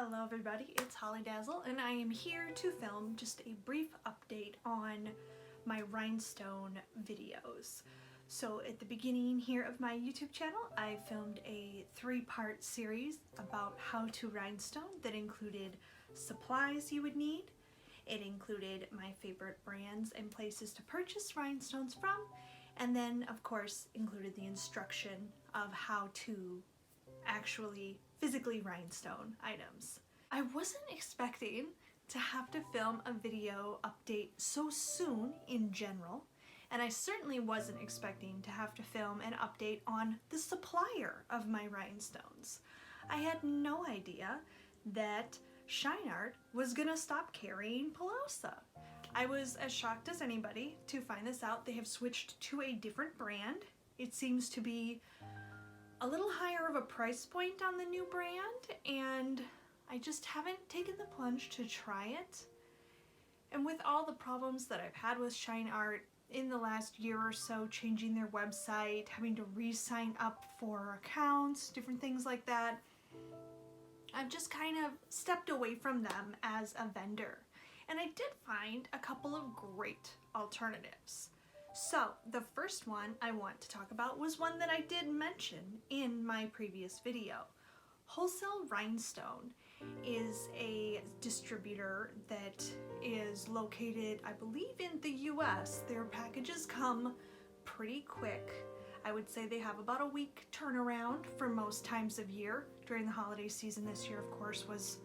Hello everybody, it's Holly Dazzle and I am here to film just a brief update on my rhinestone videos. So at the beginning here of my YouTube channel, I filmed a 3-part series about how to rhinestone that included supplies you would need. It included my favorite brands and places to purchase rhinestones from, and then of course included the instruction of how to actually physically rhinestone items. I wasn't expecting to have to film a video update so soon in general, and I certainly wasn't expecting to have to film an update on the supplier of my rhinestones. I had no idea that Shine Art was gonna stop carrying Pelosa. I was as shocked as anybody to find this out. They have switched to a different brand. It seems to be a little higher of a price point on the new brand, and I just haven't taken the plunge to try it. And with all the problems that I've had with Shine Art in the last year or so, changing their website, having to re-sign up for accounts, different things like that, I've just kind of stepped away from them as a vendor. And I did find a couple of great alternatives. So the first one I want to talk about was one that I did mention in my previous video. Wholesale Rhinestone is a distributor that is located, I believe, in the US. Their packages come pretty quick. I would say they have about a week turnaround for most times of year. During the holiday season this year, of course, was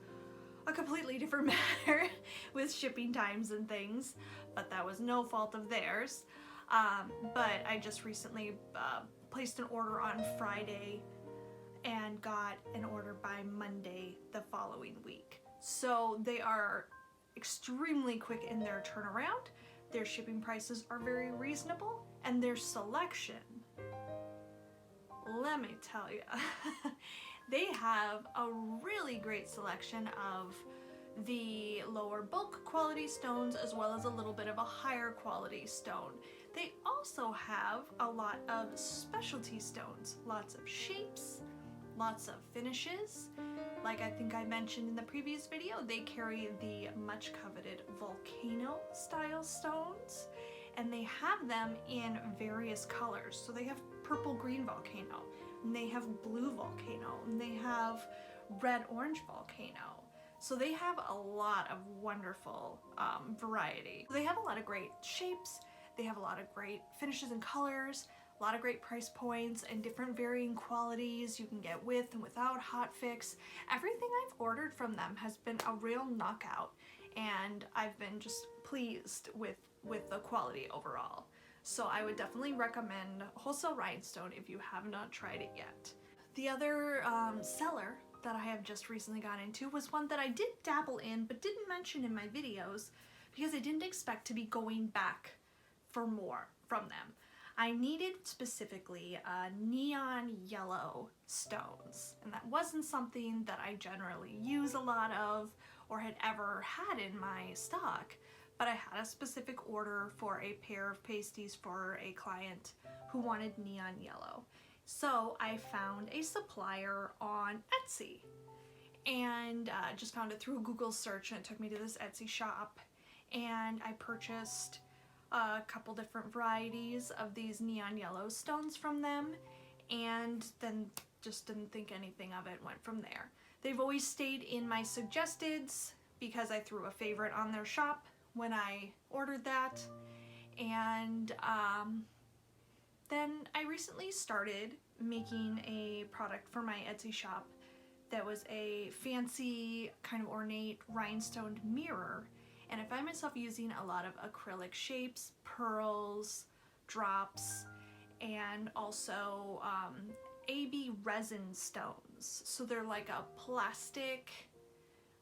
a completely different matter with shipping times and things, but that was no fault of theirs. But I just recently placed an order on Friday and got an order by Monday the following week. So they are extremely quick in their turnaround. Their shipping prices are very reasonable, and their selection, let me tell you, they have a really great selection of the lower bulk quality stones as well as a little bit of a higher quality stone. They also have a lot of specialty stones, lots of shapes, lots of finishes. Like I think I mentioned in the previous video, they carry the much coveted volcano style stones, and they have them in various colors. So they have purple green volcano, and they have blue volcano, and they have red orange volcano. So they have a lot of wonderful variety. They have a lot of great shapes, they have a lot of great finishes and colors, a lot of great price points and different varying qualities you can get with and without hot fix. Everything I've ordered from them has been a real knockout, and I've been just pleased with the quality overall. So I would definitely recommend Wholesale Rhinestone if you have not tried it yet. The other seller that I have just recently got into was one that I did dabble in but didn't mention in my videos because I didn't expect to be going back for more from them. I needed specifically neon yellow stones, and that wasn't something that I generally use a lot of or had ever had in my stock, but I had a specific order for a pair of pasties for a client who wanted neon yellow. So I found a supplier on Etsy, and just found it through a Google search, and it took me to this Etsy shop, and I purchased a couple different varieties of these neon yellow stones from them, and then just didn't think anything of it, went from there. They've always stayed in my suggesteds because I threw a favorite on their shop when I ordered that, and then I recently started making a product for my Etsy shop that was a fancy kind of ornate rhinestoned mirror, and I find myself using a lot of acrylic shapes, pearls, drops, and also AB resin stones. So they're like a plastic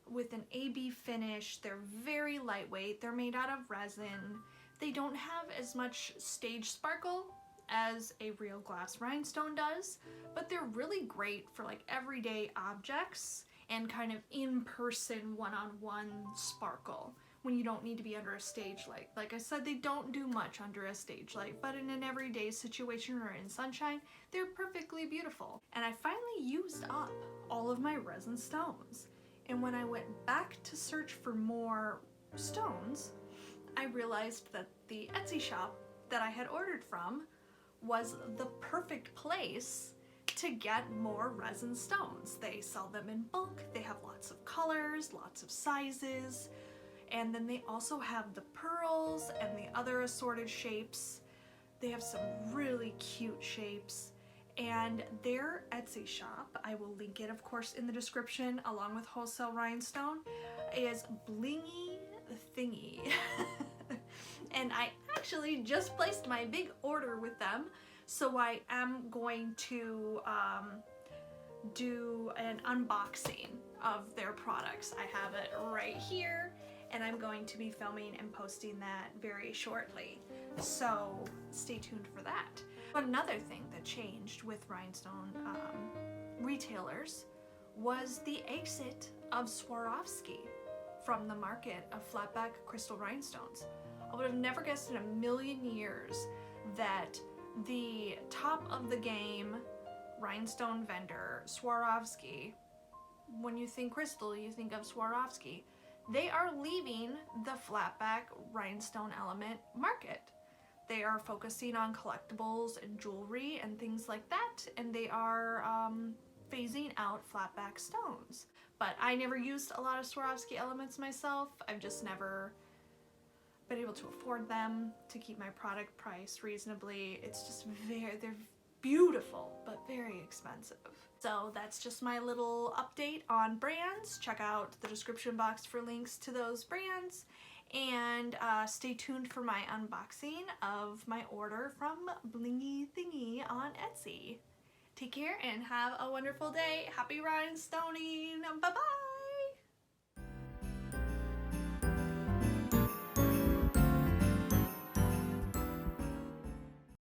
with an AB finish. They're very lightweight. They're made out of resin. They don't have as much stage sparkle as a real glass rhinestone does, but they're really great for like everyday objects and kind of in-person one-on-one sparkle when you don't need to be under a stage light. Like I said, they don't do much under a stage light, but in an everyday situation or in sunshine, they're perfectly beautiful. And I finally used up all of my resin stones. And when I went back to search for more stones, I realized that the Etsy shop that I had ordered from was the perfect place to get more resin stones. They sell them in bulk, they have lots of colors, lots of sizes, and then they also have the pearls and the other assorted shapes. They have some really cute shapes. And their Etsy shop, I will link it of course in the description along with Wholesale Rhinestone, is BlingeeThingee. And I actually just placed my big order with them, so I am going to do an unboxing of their products. I have it right here, and I'm going to be filming and posting that very shortly, so stay tuned for that. Another thing that changed with Rhinestone retailers was the exit of Swarovski from the market of flatback crystal rhinestones. I would have never guessed in a million years that the top of the game rhinestone vendor, Swarovski, when you think crystal, you think of Swarovski, they are leaving the flatback rhinestone element market. They are focusing on collectibles and jewelry and things like that, and they are phasing out flatback stones. But I never used a lot of Swarovski elements myself. I've just never been able to afford them to keep my product price reasonably. It's just they're beautiful, but very expensive. So that's just my little update on brands. Check out the description box for links to those brands, and stay tuned for my unboxing of my order from BlingeeThingee on Etsy. Take care and have a wonderful day. Happy rhinestoning. Bye-bye.